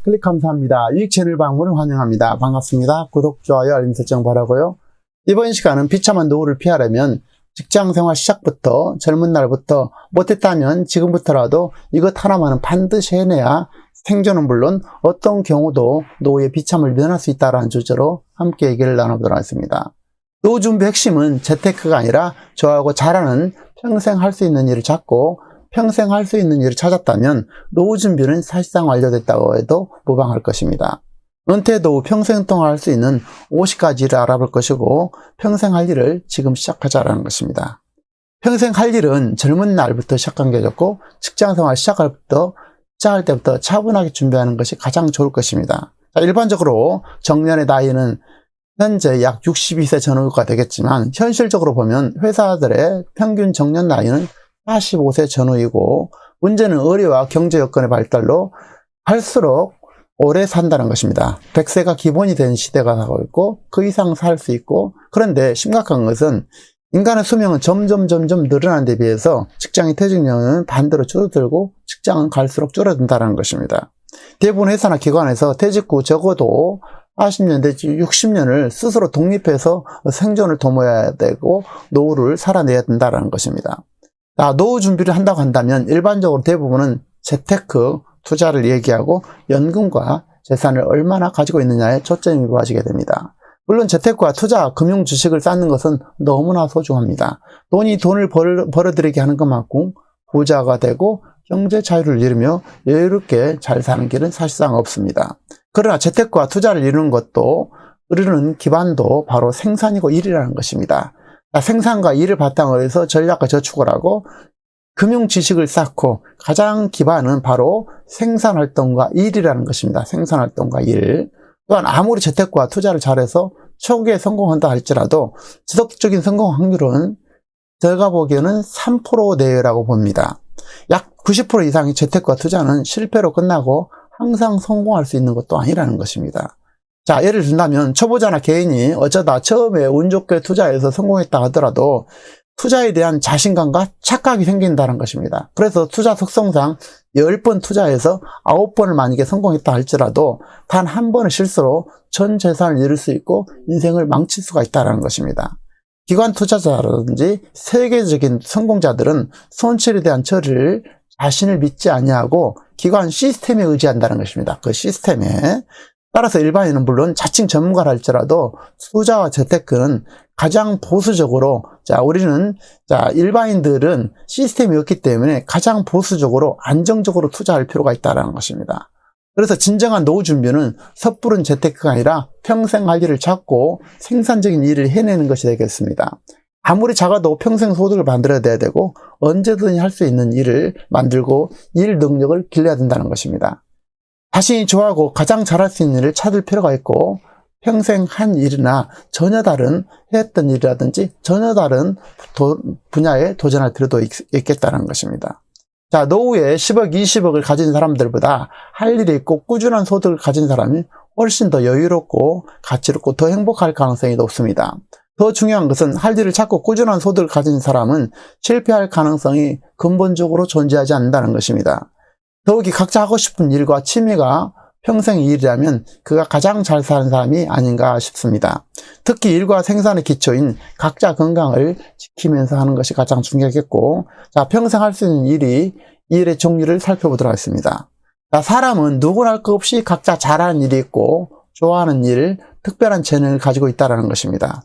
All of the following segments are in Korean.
클릭 감사합니다. 유익 채널 방문을 환영합니다. 반갑습니다. 구독, 좋아요, 알림 설정 바라고요. 이번 시간은 비참한 노후를 피하려면 직장생활 시작부터 젊은 날부터 못했다면 지금부터라도 이것 하나만은 반드시 해내야 생존은 물론 어떤 경우도 노후의 비참을 면할 수 있다는 주제로 함께 얘기를 나눠보도록 하겠습니다. 노후 준비 핵심은 재테크가 아니라 좋아하고 잘하는 평생 할 수 있는 일을 찾고 평생 할 수 있는 일을 찾았다면 노후 준비는 사실상 완료됐다고 해도 무방할 것입니다. 은퇴 노후 평생 동안 할 수 있는 50가지 일을 알아볼 것이고 평생 할 일을 지금 시작하자라는 것입니다. 평생 할 일은 젊은 날부터 시작한 게 좋고 직장생활 시작할 때부터 차분하게 준비하는 것이 가장 좋을 것입니다. 자, 일반적으로 정년의 나이는 현재 약 62세 전후가 되겠지만 현실적으로 보면 회사들의 평균 정년 나이는 45세 전후이고 문제는 의료와 경제 여건의 발달로 할수록 오래 산다는 것입니다. 100세가 기본이 된 시대가 가고 있고 그 이상 살 수 있고, 그런데 심각한 것은 인간의 수명은 점점 늘어나는 데 비해서 직장의 퇴직연령은 반대로 줄어들고 직장은 갈수록 줄어든다는 것입니다. 대부분 회사나 기관에서 퇴직 후 적어도 40년 내지 60년을 스스로 독립해서 생존을 도모해야 되고 노후를 살아내야 된다는 것입니다. 노후 준비를 한다고 한다면 일반적으로 대부분은 재테크, 투자를 얘기하고 연금과 재산을 얼마나 가지고 있느냐에 초점이 모아지게 됩니다. 물론 재테크와 투자, 금융 주식을 쌓는 것은 너무나 소중합니다. 돈을 벌어들이게 하는 것만큼 부자가 되고 경제 자유를 이루며 여유롭게 잘 사는 길은 사실상 없습니다. 그러나 재테크와 투자를 이루는 기반도 바로 생산이고 일이라는 것입니다. 생산과 일을 바탕으로 해서 전략과 저축을 하고 금융 지식을 쌓고 가장 기반은 바로 생산활동과 일이라는 것입니다. 생산활동과 일. 또한 아무리 재테크와 투자를 잘해서 초기에 성공한다 할지라도 지속적인 성공 확률은 제가 보기에는 3% 내외라고 봅니다. 약 90% 이상의 재테크와 투자는 실패로 끝나고 항상 성공할 수 있는 것도 아니라는 것입니다. 자, 예를 든다면 초보자나 개인이 어쩌다 처음에 운 좋게 투자해서 성공했다 하더라도 투자에 대한 자신감과 착각이 생긴다는 것입니다. 그래서 투자 특성상 10번 투자해서 9번을 만약에 성공했다 할지라도 단 한 번의 실수로 전 재산을 잃을 수 있고 인생을 망칠 수가 있다는 것입니다. 기관 투자자라든지 세계적인 성공자들은 손실에 대한 처리를 자신을 믿지 아니하고 기관 시스템에 의지한다는 것입니다. 그 시스템에. 따라서 일반인은 물론 자칭 전문가라 할지라도 투자와 재테크는 가장 보수적으로, 일반인들은 시스템이 없기 때문에 가장 보수적으로 안정적으로 투자할 필요가 있다는 것입니다. 그래서 진정한 노후 준비는 섣부른 재테크가 아니라 평생 할 일을 찾고 생산적인 일을 해내는 것이 되겠습니다. 아무리 작아도 평생 소득을 만들어야 되고 언제든지 할 수 있는 일을 만들고 일 능력을 길러야 된다는 것입니다. 자신이 좋아하고 가장 잘할 수 있는 일을 찾을 필요가 있고 평생 한 일이나 전혀 다른 했던 일이라든지 전혀 다른 분야에 도전할 필요도 있겠다는 것입니다. 자, 노후에 10억, 20억을 가진 사람들보다 할 일이 있고 꾸준한 소득을 가진 사람이 훨씬 더 여유롭고 가치롭고 더 행복할 가능성이 높습니다. 더 중요한 것은 할 일을 찾고 꾸준한 소득을 가진 사람은 실패할 가능성이 근본적으로 존재하지 않는다는 것입니다. 더욱이 각자 하고 싶은 일과 취미가 평생 일이라면 그가 가장 잘 사는 사람이 아닌가 싶습니다. 특히 일과 생산의 기초인 각자 건강을 지키면서 하는 것이 가장 중요하겠고, 자, 평생 할 수 있는 일의 종류를 살펴보도록 하겠습니다. 자, 사람은 누구나 할 것 없이 각자 잘하는 일이 있고 좋아하는 일, 특별한 재능을 가지고 있다는 것입니다.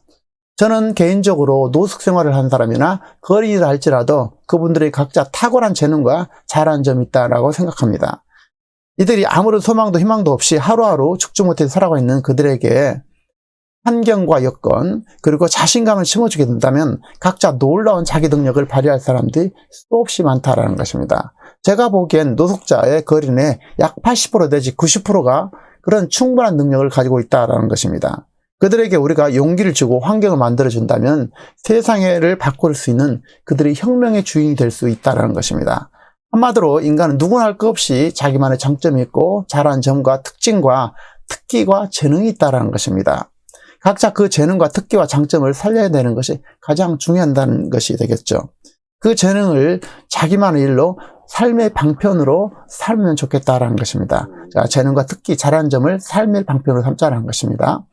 저는 개인적으로 노숙 생활을 한 사람이나 거리일을 할지라도 그분들이 각자 탁월한 재능과 잘하는 점이 있다고 생각합니다. 이들이 아무런 소망도 희망도 없이 하루하루 죽지 못해 살아가고 있는 그들에게 환경과 여건 그리고 자신감을 심어주게 된다면 각자 놀라운 자기 능력을 발휘할 사람들이 수없이 많다는 것입니다. 제가 보기엔 노숙자의 거리 내 약 80% 내지 90%가 그런 충분한 능력을 가지고 있다는 것입니다. 그들에게 우리가 용기를 주고 환경을 만들어준다면 세상을 바꿀 수 있는 그들이 혁명의 주인이 될 수 있다는 것입니다. 한마디로 인간은 누구나 할 것 없이 자기만의 장점이 있고 잘하는 점과 특징과 특기와 재능이 있다는 것입니다. 각자 그 재능과 특기와 장점을 살려야 되는 것이 가장 중요하다는 것이 되겠죠. 그 재능을 자기만의 일로 삶의 방편으로 살면 좋겠다라는 것입니다. 자, 재능과 특기, 잘하는 점을 삶의 방편으로 삼자라는 것입니다.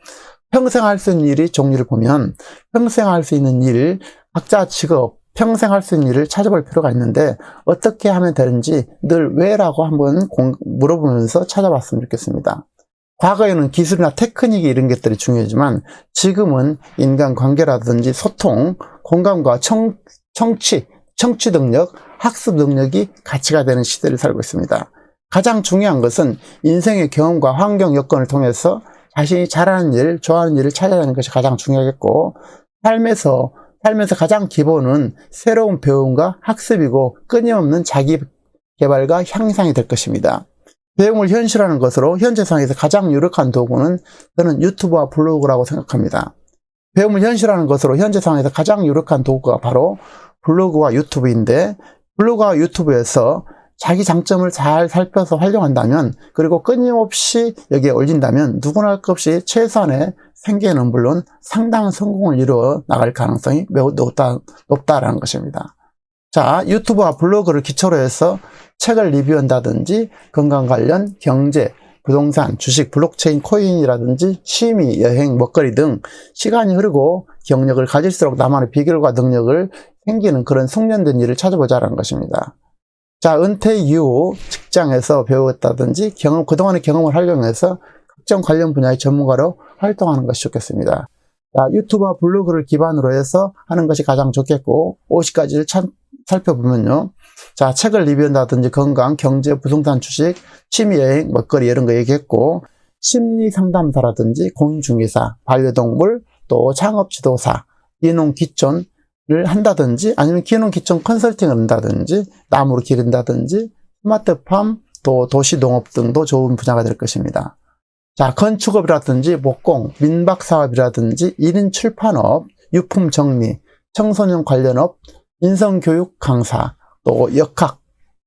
평생 할 수 있는 일이 종류를 보면 평생 할 수 있는 일, 각자 직업, 평생 할 수 있는 일을 찾아볼 필요가 있는데 어떻게 하면 되는지 늘 왜라고 한번 물어보면서 찾아봤으면 좋겠습니다. 과거에는 기술이나 테크닉이 이런 것들이 중요하지만 지금은 인간관계라든지 소통, 공감과 청취 능력, 학습 능력이 가치가 되는 시대를 살고 있습니다. 가장 중요한 것은 인생의 경험과 환경 여건을 통해서 자신이 잘하는 일, 좋아하는 일을 찾아내는 것이 가장 중요하겠고 삶에서 가장 기본은 새로운 배움과 학습이고 끊임없는 자기 개발과 향상이 될 것입니다. 배움을 현실화하는 것으로 현재 상황에서 가장 유력한 도구는 저는 유튜브와 블로그라고 생각합니다. 배움을 현실화하는 것으로 현재 상황에서 가장 유력한 도구가 바로 블로그와 유튜브인데 블로그와 유튜브에서 자기 장점을 잘 살펴서 활용한다면 그리고 끊임없이 여기에 올린다면 누구나 할 것 없이 최소한의 생계는 물론 상당한 성공을 이루어 나갈 가능성이 매우 높다라는 것입니다. 자, 유튜브와 블로그를 기초로 해서 책을 리뷰한다든지 건강 관련, 경제, 부동산, 주식, 블록체인, 코인이라든지 취미, 여행, 먹거리 등 시간이 흐르고 경력을 가질수록 나만의 비결과 능력을 생기는 그런 숙련된 일을 찾아보자라는 것입니다. 자, 은퇴 이후 직장에서 배웠다든지 그동안의 경험을 활용해서 특정 관련 분야의 전문가로 활동하는 것이 좋겠습니다. 자, 유튜브와 블로그를 기반으로 해서 하는 것이 가장 좋겠고 50가지를 살펴보면요. 자, 책을 리뷰한다든지 건강, 경제, 부동산, 주식, 취미, 여행, 먹거리 이런 거 얘기했고 심리 상담사라든지 공인중개사, 반려동물, 또 창업 지도사, 기농 기촌을 한다든지 아니면 기농 기촌 컨설팅을 한다든지 나무를 기른다든지 스마트팜, 또 도시농업 등도 좋은 분야가 될 것입니다. 자, 건축업이라든지 목공, 민박사업이라든지 1인 출판업, 유품 정리, 청소년 관련업, 인성교육 강사, 또 역학,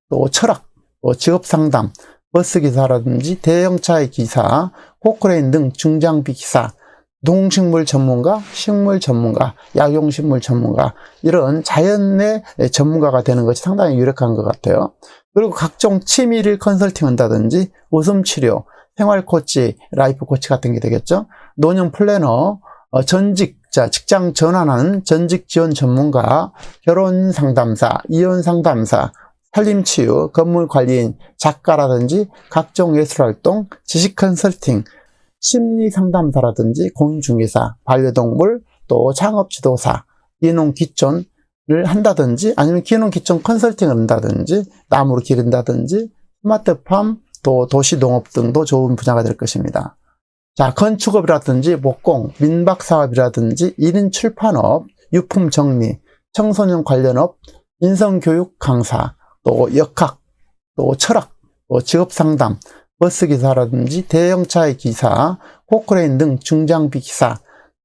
또 철학, 또 직업상담, 버스기사라든지 대형차의 기사, 포크레인 등 중장비 기사, 농식물 전문가, 식물 전문가, 약용식물 전문가 이런 자연의 전문가가 되는 것이 상당히 유력한 것 같아요. 그리고 각종 취미를 컨설팅한다든지 웃음치료, 생활코치, 라이프 코치 같은 게 되겠죠. 노년 플래너, 직장 전환하는 전직 지원 전문가, 결혼 상담사, 이혼 상담사, 살림치유, 건물 관리인, 작가라든지 각종 예술활동, 지식 컨설팅, 심리 상담사라든지 공인중개사, 반려동물, 또 창업 지도사, 기농 기촌을 한다든지 아니면 기농 기촌 컨설팅을 한다든지 나무를 기른다든지 스마트팜, 또 도시농업 등도 좋은 분야가 될 것입니다. 자, 건축업이라든지 목공, 민박사업이라든지 1인 출판업, 유품 정리, 청소년 관련업, 인성교육 강사, 또 역학, 또 철학, 또 직업상담, 버스기사라든지 대형차의 기사, 포크레인 등 중장비 기사,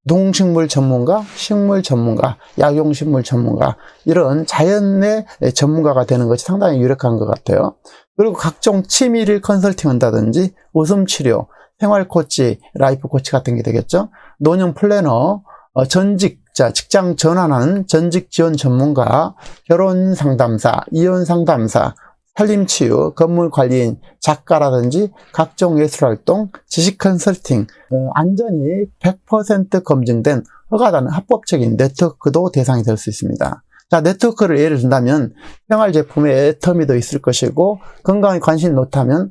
농식물 전문가, 식물 전문가, 약용식물 전문가 이런 자연의 전문가가 되는 것이 상당히 유력한 것 같아요. 그리고 각종 취미를 컨설팅한다든지 웃음치료, 생활코치, 라이프 코치 같은 게 되겠죠. 노년 플래너, 직장 전환하는 전직 지원 전문가, 결혼 상담사, 이혼 상담사, 살림치유, 건물 관리인, 작가라든지 각종 예술활동, 지식 컨설팅, 안전이 100% 검증된 허가된 합법적인 네트워크도 대상이 될 수 있습니다. 자, 네트워크를 예를 든다면 생활제품에 애터미도 있을 것이고 건강에 관심이 높다면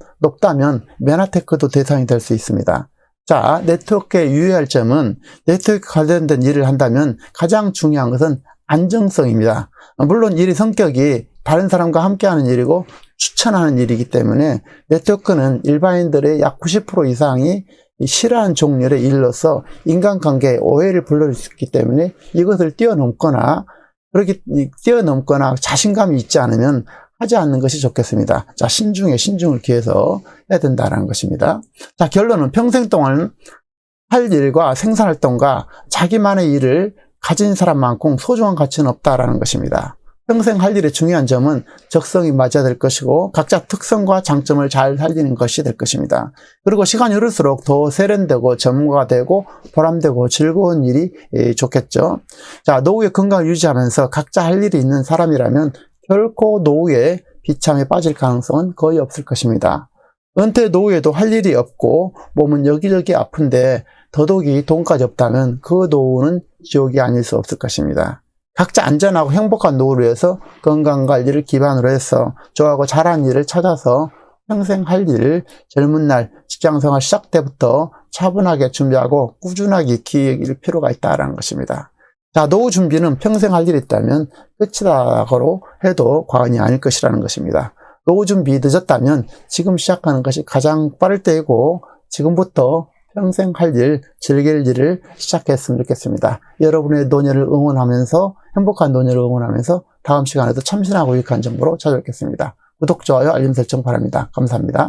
메나테크도 대상이 될 수 있습니다. 자, 네트워크에 유의할 점은 네트워크 관련된 일을 한다면 가장 중요한 것은 안정성입니다. 물론 일의 성격이 다른 사람과 함께하는 일이고 추천하는 일이기 때문에 네트워크는 일반인들의 약 90% 이상이 싫어하는 종류의 일로서 인간관계에 오해를 불러일 수 있기 때문에 이것을 뛰어넘거나 자신감이 있지 않으면 하지 않는 것이 좋겠습니다. 자, 신중에 신중을 기해서 해야 된다는 것입니다. 자, 결론은 평생 동안 할 일과 생산활동과 자기만의 일을 가진 사람만큼 소중한 가치는 없다라는 것입니다. 평생 할 일의 중요한 점은 적성이 맞아야 될 것이고 각자 특성과 장점을 잘 살리는 것이 될 것입니다. 그리고 시간이 흐를수록 더 세련되고 전문가가 되고 보람되고 즐거운 일이 좋겠죠. 자, 노후의 건강을 유지하면서 각자 할 일이 있는 사람이라면 결코 노후에 비참에 빠질 가능성은 거의 없을 것입니다. 은퇴 노후에도 할 일이 없고 몸은 여기저기 아픈데 더더욱이 돈까지 없다면 그 노후는 지옥이 아닐 수 없을 것입니다. 각자 안전하고 행복한 노후를 위해서 건강관리를 기반으로 해서 좋아하고 잘하는 일을 찾아서 평생 할 일을 젊은 날 직장생활 시작 때부터 차분하게 준비하고 꾸준하게 익힐 필요가 있다는 것입니다. 자, 노후 준비는 평생 할 일이 있다면 끝이라고 해도 과언이 아닐 것이라는 것입니다. 노후 준비 늦었다면 지금 시작하는 것이 가장 빠를 때이고 지금부터 평생 할 일, 즐길 일을 시작했으면 좋겠습니다. 여러분의 노년을 응원하면서 행복한 노년을 응원하면서 다음 시간에도 참신하고 유익한 정보로 찾아뵙겠습니다. 구독, 좋아요, 알림 설정 바랍니다. 감사합니다.